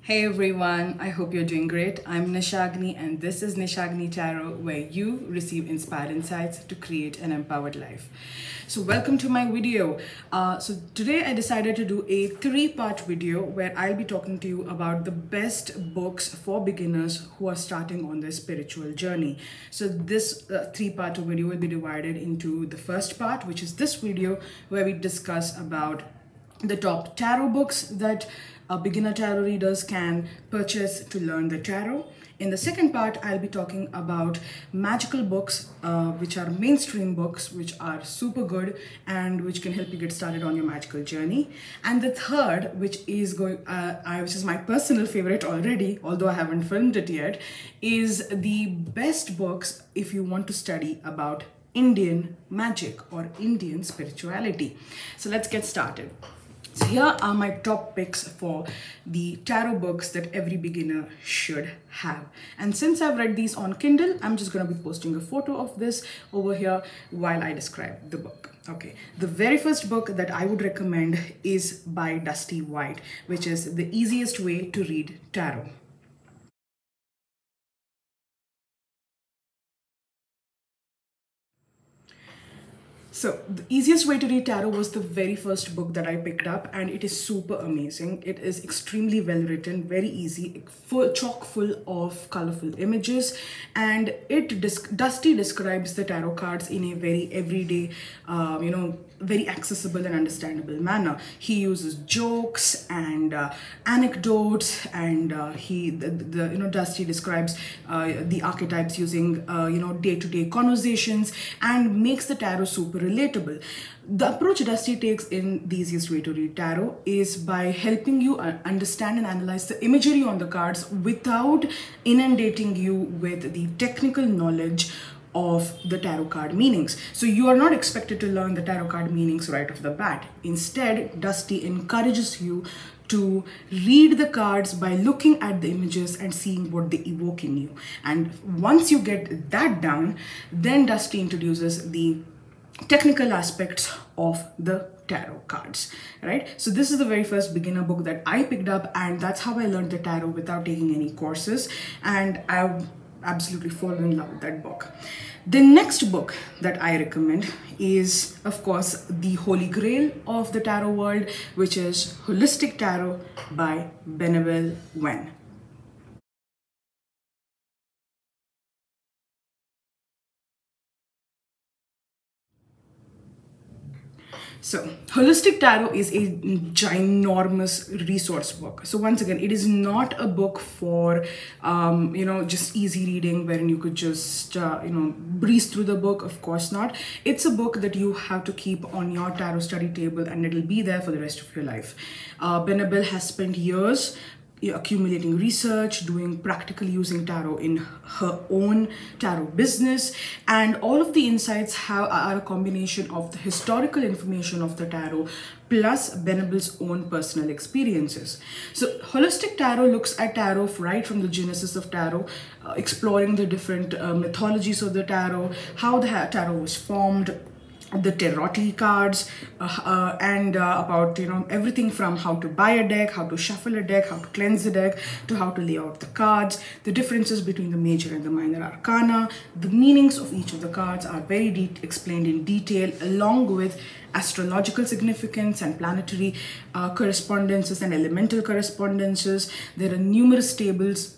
Hey everyone, I hope you're doing great. I'm Nishagni and this is Nishagni Tarot, where you receive inspired insights to create an empowered life. So welcome to my video. So today I decided to do a three-part video where I'll be talking to you about the best books for beginners who are starting on their spiritual journey. So this three-part video will be divided into the first part, which is this video where we discuss about the top tarot books that beginner tarot readers can purchase to learn the tarot. In the second part, I'll be talking about magical books, which are mainstream books, which are super good and which can help you get started on your magical journey. And the third, which is which is my personal favorite already, although I haven't filmed it yet, is the best books if you want to study about Indian magic or Indian spirituality. So let's get started. So here are my top picks for the tarot books that every beginner should have. And since I've read these on Kindle, I'm just going to be posting a photo of this over here while I describe the book. Okay, the very first book that I would recommend is by Dusty White, which is The Easiest Way to Read Tarot. So The Easiest Way to Read Tarot was the very first book that I picked up, and it is super amazing. It is extremely well written, very easy, chock full of colorful images, and Dusty describes the tarot cards in a very everyday, very accessible and understandable manner. He uses jokes and anecdotes, and Dusty describes the archetypes using day-to-day conversations and makes the tarot super relatable. The approach Dusty takes in The Easiest Way to Read Tarot is by helping you understand and analyze the imagery on the cards without inundating you with the technical knowledge of the tarot card meanings. So you are not expected to learn the tarot card meanings right off the bat. Instead, Dusty encourages you to read the cards by looking at the images and seeing what they evoke in you. And once you get that down, then Dusty introduces the technical aspects of the tarot cards, right? So this is the very first beginner book that I picked up, and that's how I learned the tarot without taking any courses, and I've absolutely fallen in love with that book. The next book that I recommend is, of course, the holy grail of the tarot world, which is Holistic Tarot by Benebell Wen. So Holistic Tarot is a ginormous resource book. So once again, it is not a book for, just easy reading wherein you could just, breeze through the book. Of course not. It's a book that you have to keep on your tarot study table, and it'll be there for the rest of your life. Benebell has spent years accumulating research, doing practical using tarot in her own tarot business, and all of the insights are a combination of the historical information of the tarot plus Benebell's own personal experiences. So Holistic Tarot looks at tarot right from the genesis of tarot, exploring the different mythologies of the tarot, how the tarot was formed, the tarot cards, and about everything from how to buy a deck, how to shuffle a deck, how to cleanse the deck, to how to lay out the cards. The differences between the major and the minor arcana, the meanings of each of the cards are very explained in detail, along with astrological significance and planetary correspondences and elemental correspondences. There are numerous tables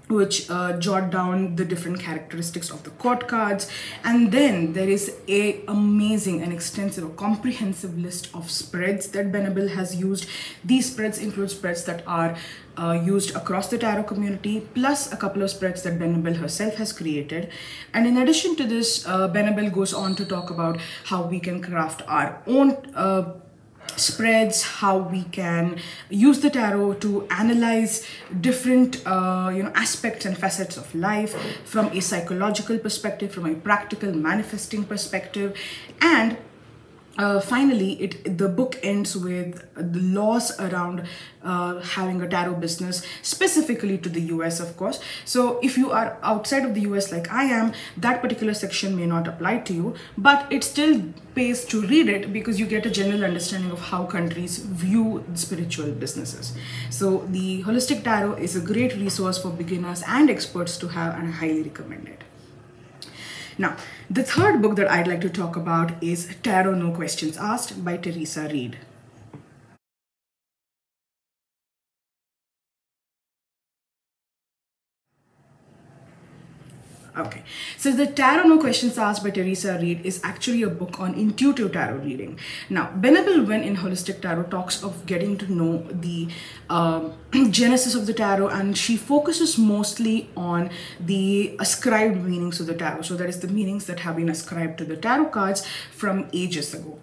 which jot down the different characteristics of the court cards, and then there is a amazing and extensive, comprehensive list of spreads that Benebell has used. These spreads include spreads that are used across the tarot community, plus a couple of spreads that Benebell herself has created. And in addition to this, Benebell goes on to talk about how we can craft our own spreads, how we can use the tarot to analyze different aspects and facets of life from a psychological perspective, from a practical manifesting perspective, and finally, the book ends with the laws around having a tarot business, specifically to the US, of course. So if you are outside of the US like I am, that particular section may not apply to you, but it still pays to read it because you get a general understanding of how countries view spiritual businesses. So the Holistic Tarot is a great resource for beginners and experts to have, and I highly recommend it. Now, the third book that I'd like to talk about is Tarot No Questions Asked by Teresa Reed. Okay, so the Tarot No Questions Asked by Teresa Reed is actually a book on intuitive tarot reading. Now, Benebell Wen in Holistic Tarot talks of getting to know the genesis of the tarot, and she focuses mostly on the ascribed meanings of the tarot. So that is the meanings that have been ascribed to the tarot cards from ages ago.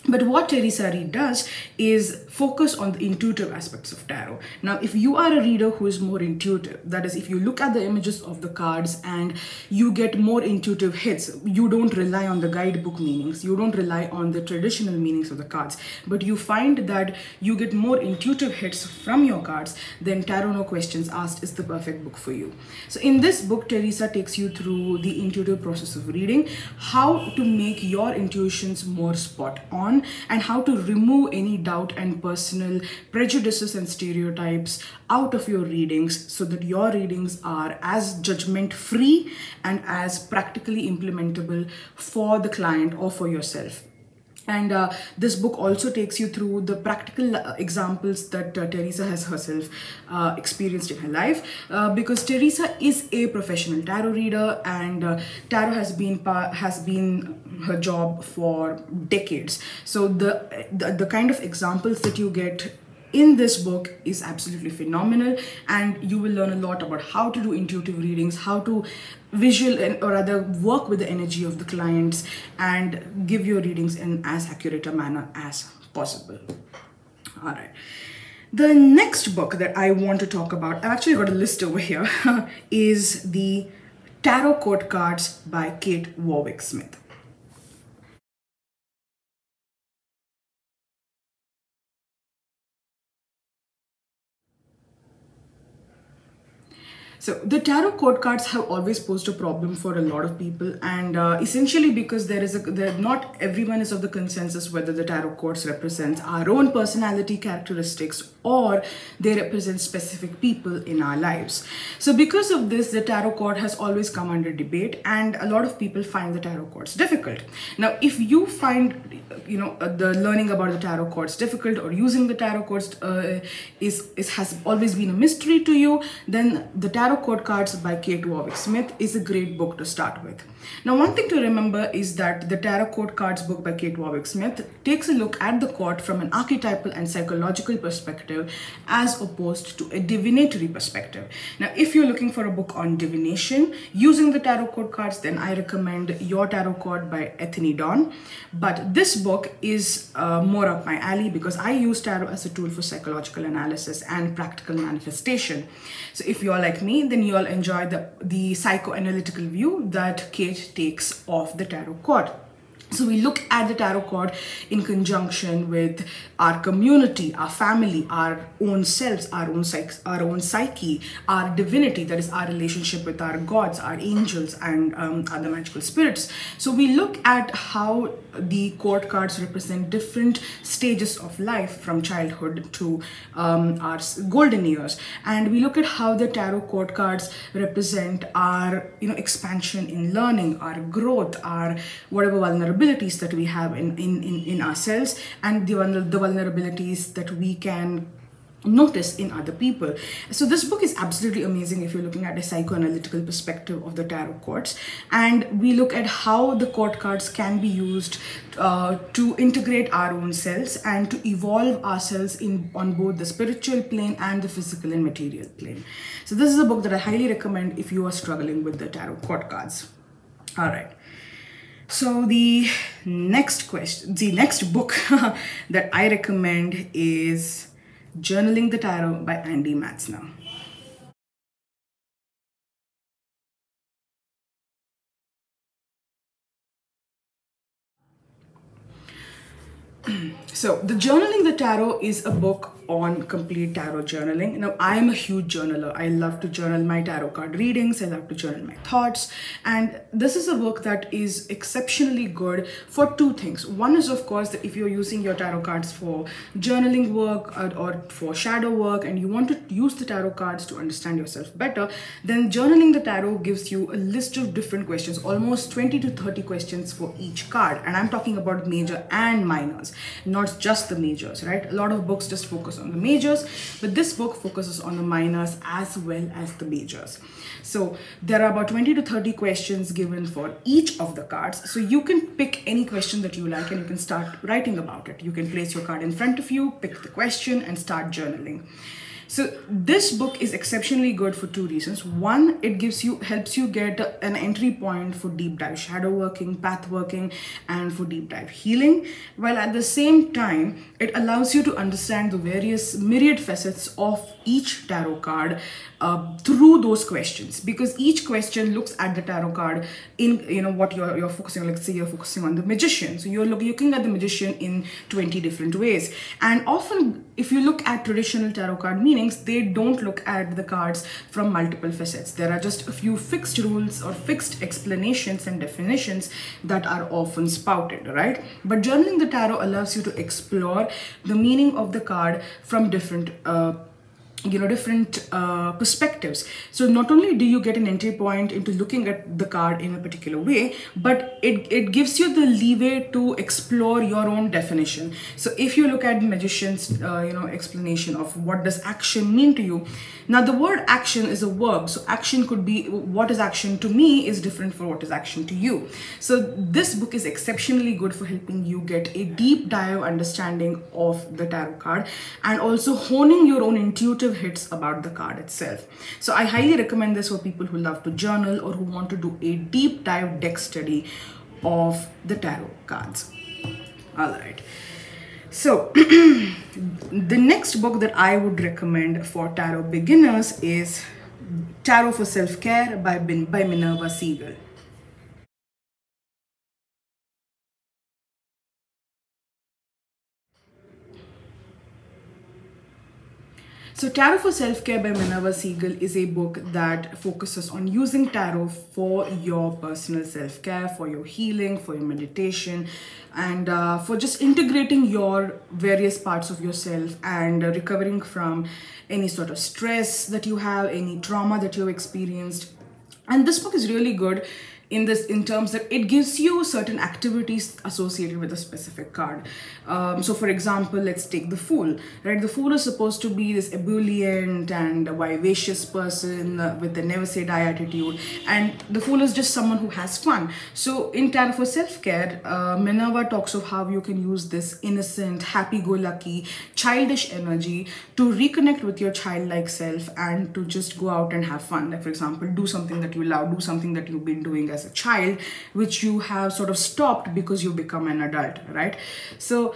But what Teresa Reed does is focus on the intuitive aspects of tarot. Now, if you are a reader who is more intuitive, that is, if you look at the images of the cards and you get more intuitive hits, you don't rely on the guidebook meanings, you don't rely on the traditional meanings of the cards, but you find that you get more intuitive hits from your cards, then Tarot No Questions Asked is the perfect book for you. So in this book, Teresa takes you through the intuitive process of reading, how to make your intuitions more spot on, and how to remove any doubt and personal prejudices and stereotypes out of your readings so that your readings are as judgment free and as practically implementable for the client or for yourself. And this book also takes you through the practical examples that Teresa has herself experienced in her life, because Teresa is a professional tarot reader, and tarot has been her job for decades. So the kind of examples that you get in this book is absolutely phenomenal, and you will learn a lot about how to do intuitive readings, how to or rather work with the energy of the clients and give your readings in as accurate a manner as possible. All right. The next book that I want to talk about, I've actually got a list over here, is the Tarot Court Cards by Kate Warwick Smith. So the tarot court cards have always posed a problem for a lot of people, and essentially because not everyone is of the consensus whether the tarot cards represents our own personality characteristics or they represent specific people in our lives. So because of this, the tarot card has always come under debate, and a lot of people find the tarot cards difficult. Now, if you find the learning about the tarot cards difficult, or using the tarot cards has always been a mystery to you, then the Tarot Court Cards by Kate Warwick Smith is a great book to start with. Now, one thing to remember is that the Tarot Court Cards book by Kate Warwick Smith takes a look at the court from an archetypal and psychological perspective as opposed to a divinatory perspective. Now, if you're looking for a book on divination using the Tarot Court Cards, then I recommend Your Tarot Card by Ethne Dawn. But this book is more up my alley because I use tarot as a tool for psychological analysis and practical manifestation. So if you're like me, then you'll enjoy the psychoanalytical view that Kate takes of the tarot card. So we look at the tarot card in conjunction with our community, our family, our own selves, our own psyche, our divinity, that is our relationship with our gods, our angels, and other magical spirits. So we look at how the court cards represent different stages of life from childhood to our golden years, and we look at how the tarot court cards represent our expansion in learning, our growth, our whatever vulnerabilities that we have in ourselves, and the vulnerabilities that we can notice in other people. So this book is absolutely amazing if you're looking at a psychoanalytical perspective of the tarot cards, and we look at how the court cards can be used to integrate our own selves and to evolve ourselves on both the spiritual plane and the physical and material plane. So this is a book that I highly recommend if you are struggling with the tarot court cards. All right. So the next book that I recommend is Journaling the Tarot by Andy Matzner. So, The Journaling the Tarot is a book on complete tarot journaling. Now, I am a huge journaler. I love to journal my tarot card readings. I love to journal my thoughts. And this is a book that is exceptionally good for two things. One is, of course, that if you're using your tarot cards for journaling work or for shadow work and you want to use the tarot cards to understand yourself better, then Journaling the Tarot gives you a list of different questions, almost 20 to 30 questions for each card. And I'm talking about major and minors, not just the majors, right? A lot of books just focus on the majors, but this book focuses on the minors as well as the majors. So there are about 20 to 30 questions given for each of the cards. So you can pick any question that you like and you can start writing about it. You can place your card in front of you, pick the question and start journaling. So this book is exceptionally good for two reasons. One, it helps you get an entry point for deep dive shadow working, path working, and for deep dive healing. While at the same time, it allows you to understand the various myriad facets of each tarot card through those questions, because each question looks at the tarot card in what you're focusing on. Like say you're focusing on the magician, so you're looking at the magician in 20 different ways. And often if you look at traditional tarot card meanings, they don't look at the cards from multiple facets. There are just a few fixed rules or fixed explanations and definitions that are often spouted, right? But Journaling the Tarot allows you to explore the meaning of the card from different perspectives. So not only do you get an entry point into looking at the card in a particular way, but it gives you the leeway to explore your own definition. So if you look at the magician's explanation of what does action mean to you, now the word action is a verb, so action could be, what is action to me is different for what is action to you. So this book is exceptionally good for helping you get a deep dive understanding of the tarot card and also honing your own intuitive hits about the card itself. So I highly recommend this for people who love to journal or who want to do a deep dive deck study of the tarot cards. All right. So the next book that I would recommend for tarot beginners is Tarot for Self-Care by Minerva Siegel. So Tarot for Self-Care by Minerva Siegel is a book that focuses on using tarot for your personal self-care, for your healing, for your meditation, and for just integrating your various parts of yourself and recovering from any sort of stress that you have, any trauma that you've experienced. And this book is really good in terms that it gives you certain activities associated with a specific card. So for example, let's take the Fool, right? The Fool is supposed to be this ebullient and vivacious person with a never say die attitude, and the Fool is just someone who has fun. So in Tarot for Self-Care, Minerva talks of how you can use this innocent, happy-go-lucky, childish energy to reconnect with your childlike self and to just go out and have fun. Like for example, do something that you love, do something that you've been doing as a child, which you have sort of stopped because you become an adult, right? So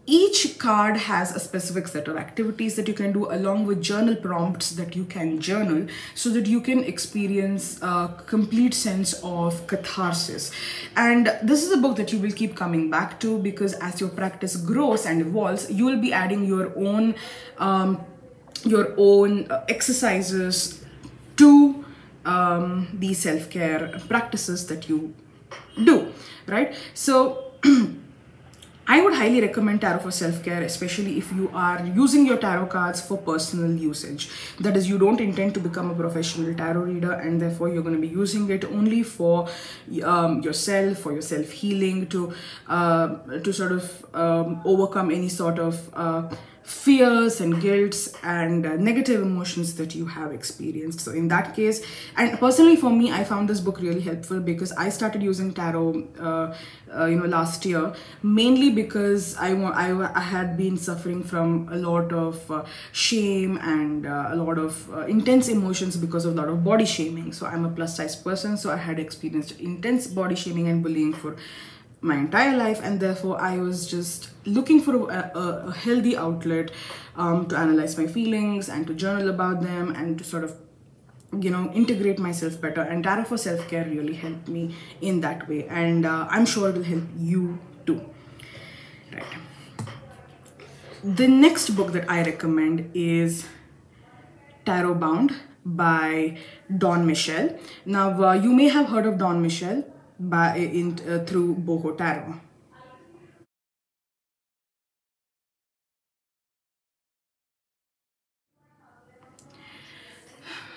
each card has a specific set of activities that you can do along with journal prompts that you can journal so that you can experience a complete sense of catharsis. And this is a book that you will keep coming back to because as your practice grows and evolves, you will be adding your own exercises to the self-care practices that you do, right? So I would highly recommend Tarot for Self-Care, especially if you are using your tarot cards for personal usage. That is, you don't intend to become a professional tarot reader and therefore you're going to be using it only for yourself, for your self-healing, to sort of overcome any sort of fears and guilts and negative emotions that you have experienced. So in that case, and personally for me, I found this book really helpful because I started using tarot last year, mainly because I had been suffering from a lot of shame and a lot of intense emotions because of a lot of body shaming. So I'm a plus size person, so I had experienced intense body shaming and bullying for my entire life, and therefore I was just looking for a healthy outlet to analyze my feelings and to journal about them and to sort of integrate myself better. And Tarot for Self-Care really helped me in that way, and I'm sure it will help you too, right? the next book that I recommend is Tarot Bound by Don Michel. Now, you may have heard of Don Michel through Boho Tarot.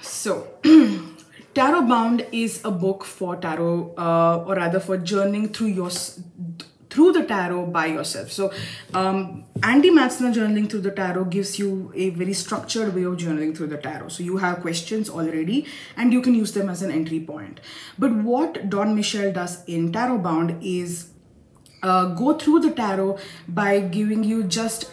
So, Tarot Bound is a book for tarot, or rather for journaling through the tarot by yourself. So Andy Matzner Journaling Through the Tarot gives you a very structured way of journaling through the tarot. So you have questions already and you can use them as an entry point. But what Don Michel does in Tarot Bound is go through the tarot by giving you just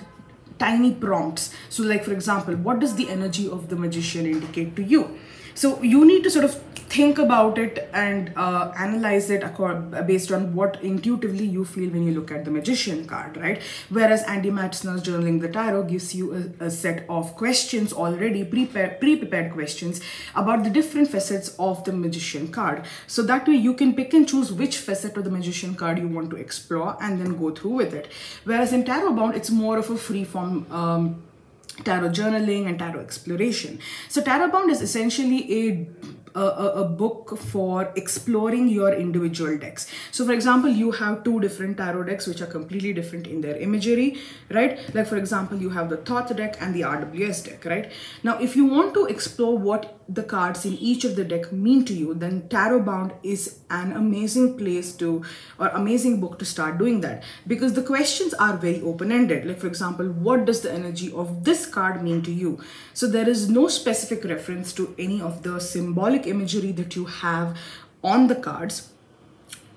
tiny prompts. So like, for example, what does the energy of the magician indicate to you? So you need to sort of think about it and analyze it based on what intuitively you feel when you look at the magician card, right? Whereas Andy Matzner's Journaling the Tarot gives you a set of questions already, pre-prepared questions about the different facets of the magician card. So that way you can pick and choose which facet of the magician card you want to explore and then go through with it. Whereas in Tarot Bound, it's more of a free-form tarot journaling and tarot exploration. So Tarot Bound is essentially a book for exploring your individual decks. So for example, you have two different tarot decks which are completely different in their imagery, right? Like for example, you have the Thoth deck and the RWS deck, right? Now, if you want to explore what the cards in each of the deck mean to you, then Tarot Bound is an amazing amazing book to start doing that, because the questions are very open-ended. Like for example, what does the energy of this card mean to you? So there is no specific reference to any of the symbolic imagery that you have on the cards.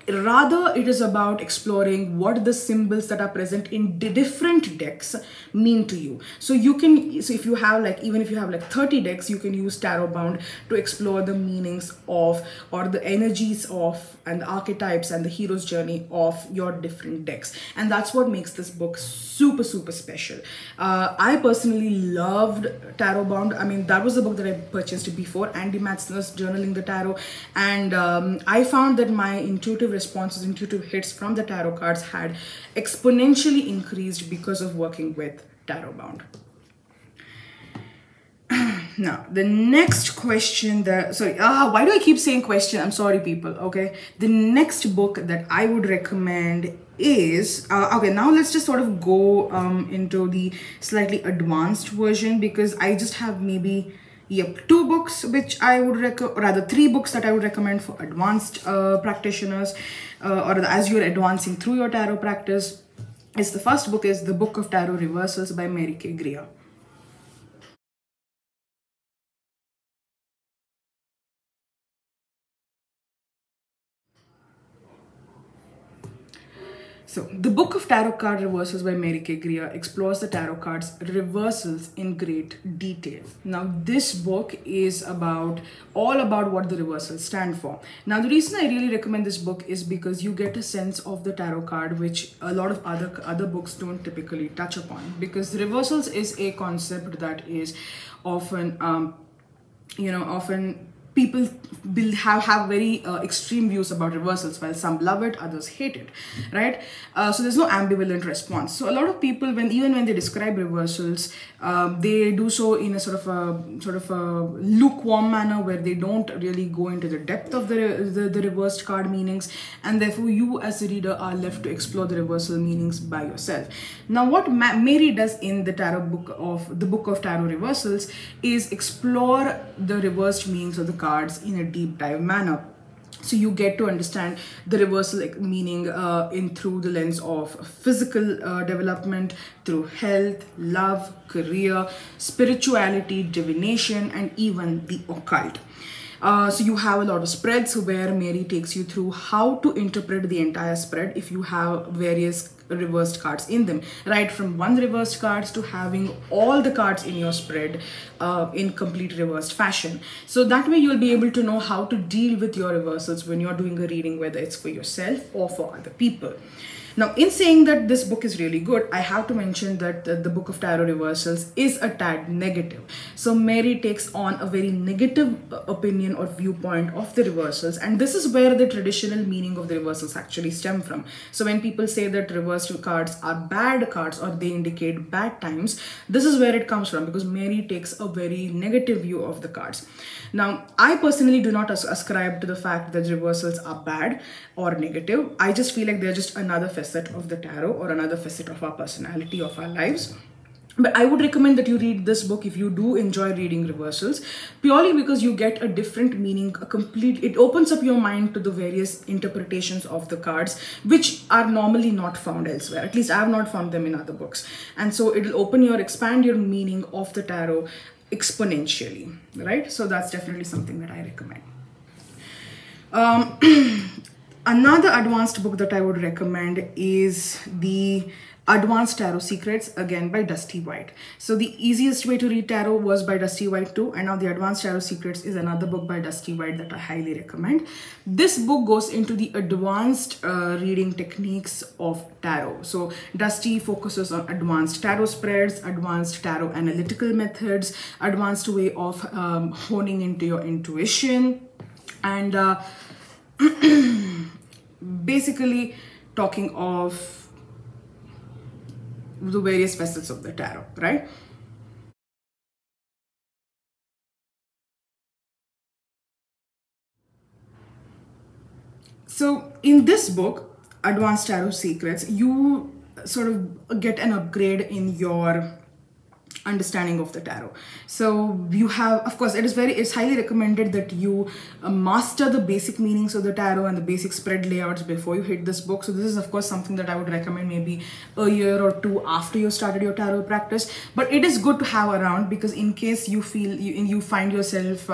Rather, it is about exploring what the symbols that are present in the different decks mean to you. So if you have even if you have 30 decks, you can use Tarot Bound to explore the meanings of, or the energies of, and the archetypes and the hero's journey of your different decks. And that's what makes this book super, super special. I personally loved Tarot Bound. I mean, that was the book that I purchased before Andy Matzner's Journaling the Tarot. And I found that my intuitive hits from the tarot cards had exponentially increased because of working with Tarot Bound. Now, the next question why do I keep saying question? I'm sorry, people, okay? The next book that I would recommend is, okay, now let's just sort of go into the slightly advanced version, because I just have maybe two books which I would recommend, or rather 3 books that I would recommend for advanced practitioners, or as you're advancing through your tarot practice. The first book is The Book of Tarot Reversals by Mary K. Greer. So, The Book of Tarot Card Reversals by Mary K. Greer explores the tarot cards reversals in great detail. Now, this book is all about what the reversals stand for. Now, the reason I really recommend this book is because you get a sense of the tarot card which a lot of other books don't typically touch upon, because reversals is a concept that is often people have very extreme views about reversals. While some love it, others hate it, right? So there's no ambivalent response. So a lot of people, even when they describe reversals, they do so in a sort of a lukewarm manner, where they don't really go into the depth of the reversed card meanings, and therefore you as a reader are left to explore the reversal meanings by yourself. Now, what Mary does in the Book of Tarot Reversals is explore the reversed meanings of the cards in a deep dive manner. So you get to understand the reversal meaning through the lens of physical development, through health, love, career, spirituality, divination, and even the occult. So you have a lot of spreads where Mary takes you through how to interpret the entire spread if you have various reversed cards in them, right from one reversed cards to having all the cards in your spread in complete reversed fashion. So that way you'll be able to know how to deal with your reversals when you're doing a reading, whether it's for yourself or for other people. Now, in saying that this book is really good, I have to mention that the Book of Tarot Reversals is a tad negative. So Mary takes on a very negative opinion or viewpoint of the reversals, and this is where the traditional meaning of the reversals actually stem from. So when people say that reversed cards are bad cards or they indicate bad times, this is where it comes from, because Mary takes a very negative view of the cards. Now, I personally do not ascribe to the fact that reversals are bad or negative. I just feel like they're just another facet of the tarot or another facet of our personality, of our lives. But I would recommend that you read this book if you do enjoy reading reversals, purely because you get a different meaning, it opens up your mind to the various interpretations of the cards, which are normally not found elsewhere. At least I have not found them in other books. And so it'll expand your meaning of the tarot exponentially, right? So that's definitely something that I recommend. Another advanced book that I would recommend is the Advanced Tarot Secrets, again by Dusty White. So the easiest way to read tarot was by Dusty White too, and now the Advanced Tarot Secrets is another book by Dusty White that I highly recommend. This book goes into the advanced reading techniques of tarot. So Dusty focuses on advanced tarot spreads, advanced tarot analytical methods, advanced way of honing into your intuition, and basically talking of the various facets of the tarot, right? So in this book, Advanced Tarot Secrets, you sort of get an upgrade in your understanding of the tarot. So you have, of course, it's highly recommended that you master the basic meanings of the tarot and the basic spread layouts before you hit this book. So this is, of course, something that I would recommend maybe a year or two after you started your tarot practice. But it is good to have around, because in case you feel you find yourself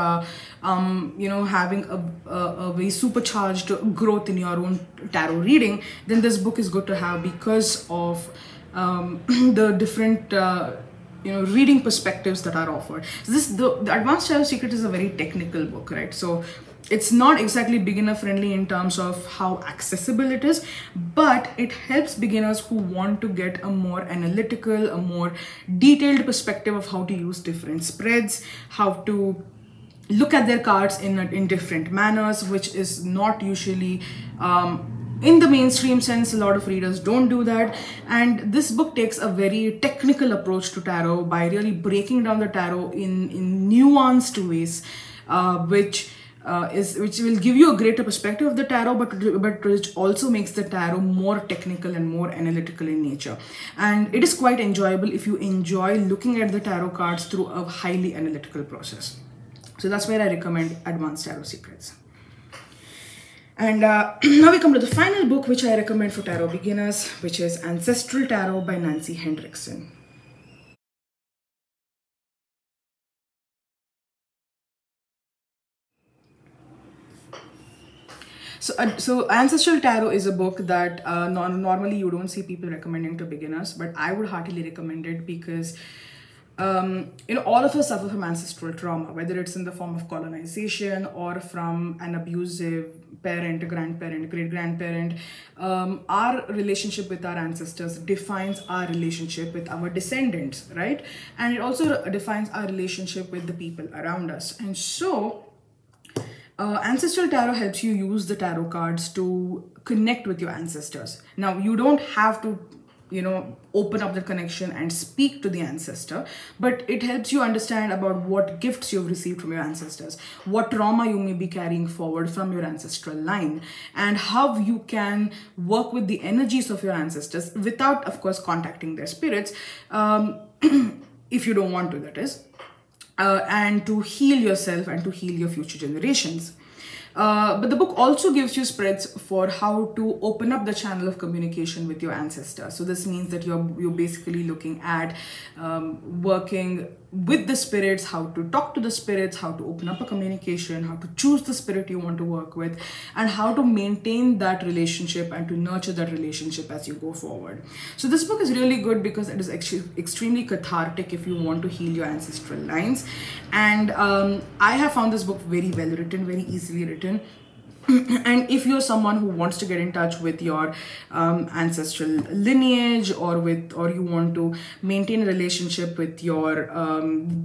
having a very supercharged growth in your own tarot reading, then this book is good to have, because of the different reading perspectives that are offered. So the Advanced Tarot Secret is a very technical book, right? So it's not exactly beginner friendly in terms of how accessible it is, but it helps beginners who want to get a more analytical, a more detailed perspective of how to use different spreads, how to look at their cards in different manners, which is not usually in the mainstream sense. A lot of readers don't do that, and this book takes a very technical approach to tarot by really breaking down the tarot in nuanced ways, which will give you a greater perspective of the tarot, but which also makes the tarot more technical and more analytical in nature. And it is quite enjoyable if you enjoy looking at the tarot cards through a highly analytical process. So that's where I recommend Advanced Tarot Secrets. And now we come to the final book which I recommend for tarot beginners, which is Ancestral Tarot by Nancy Hendrickson. So Ancestral Tarot is a book that normally you don't see people recommending to beginners, but I would heartily recommend it because all of us suffer from ancestral trauma, whether it's in the form of colonization or from an abusive parent, grandparent, great-grandparent. Our relationship with our ancestors defines our relationship with our descendants, right? And it also defines our relationship with the people around us. And so Ancestral Tarot helps you use the tarot cards to connect with your ancestors. Now, you don't have to open up the connection and speak to the ancestor, but it helps you understand about what gifts you've received from your ancestors, what trauma you may be carrying forward from your ancestral line, and how you can work with the energies of your ancestors without, of course, contacting their spirits, if you don't want to, that is, and to heal yourself and to heal your future generations. But the book also gives you spreads for how to open up the channel of communication with your ancestors. So this means that you're basically looking at working with the spirits, how to talk to the spirits, how to open up a communication, how to choose the spirit you want to work with, and how to maintain that relationship and to nurture that relationship as you go forward. So this book is really good because it is actually extremely cathartic if you want to heal your ancestral lines. And I have found this book very well written, very easily written. And if you're someone who wants to get in touch with your ancestral lineage, or you want to maintain a relationship with your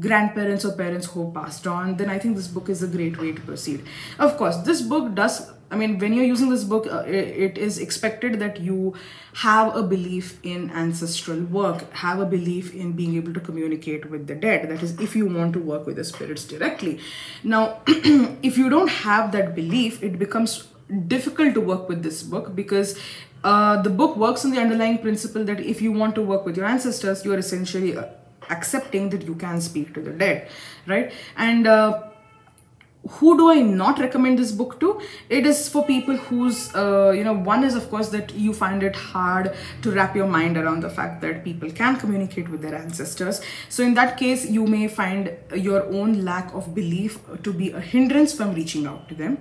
grandparents or parents who passed on, then I think this book is a great way to proceed. Of course, this book does, I mean, when you're using this book, it is expected that you have a belief in ancestral work, have a belief in being able to communicate with the dead. That is, if you want to work with the spirits directly. Now, if you don't have that belief, it becomes difficult to work with this book, because the book works on the underlying principle that if you want to work with your ancestors, you are essentially accepting that you can speak to the dead, right? And who do I not recommend this book to? It is for people who's, one is, of course, that you find it hard to wrap your mind around the fact that people can communicate with their ancestors. So in that case, you may find your own lack of belief to be a hindrance from reaching out to them.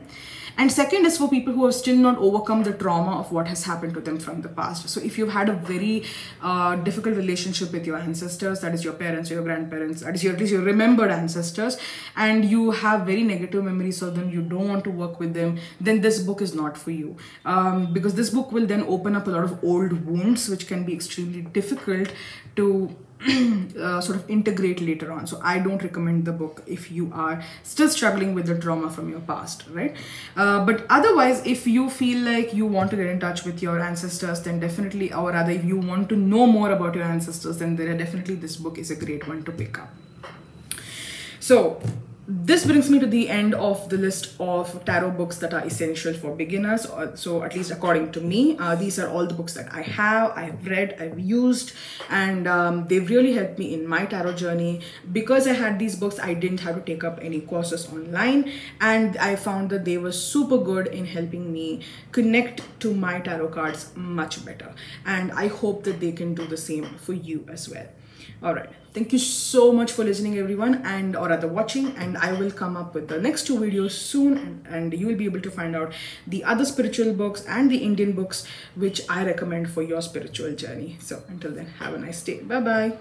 And second is for people who have still not overcome the trauma of what has happened to them from the past. So if you've had a very difficult relationship with your ancestors, that is your parents or your grandparents, that is at least your remembered ancestors, and you have very negative memories of them, you don't want to work with them, then this book is not for you. Because this book will then open up a lot of old wounds, which can be extremely difficult to sort of integrate later on. So I don't recommend the book if you are still struggling with the trauma from your past, right? But otherwise, if you feel like you want to get in touch with your ancestors, then definitely, or rather if you want to know more about your ancestors, then definitely this book is a great one to pick up. So this brings me to the end of the list of tarot books that are essential for beginners. So at least according to me, these are all the books that I have read, I've used, and they've really helped me in my tarot journey. Because I had these books, I didn't have to take up any courses online, and I found that they were super good in helping me connect to my tarot cards much better. And I hope that they can do the same for you as well. All right, thank you so much for listening, everyone, and or rather watching, and I will come up with the next 2 videos soon, and you will be able to find out the other spiritual books and the Indian books which I recommend for your spiritual journey. So until then, have a nice day. Bye bye.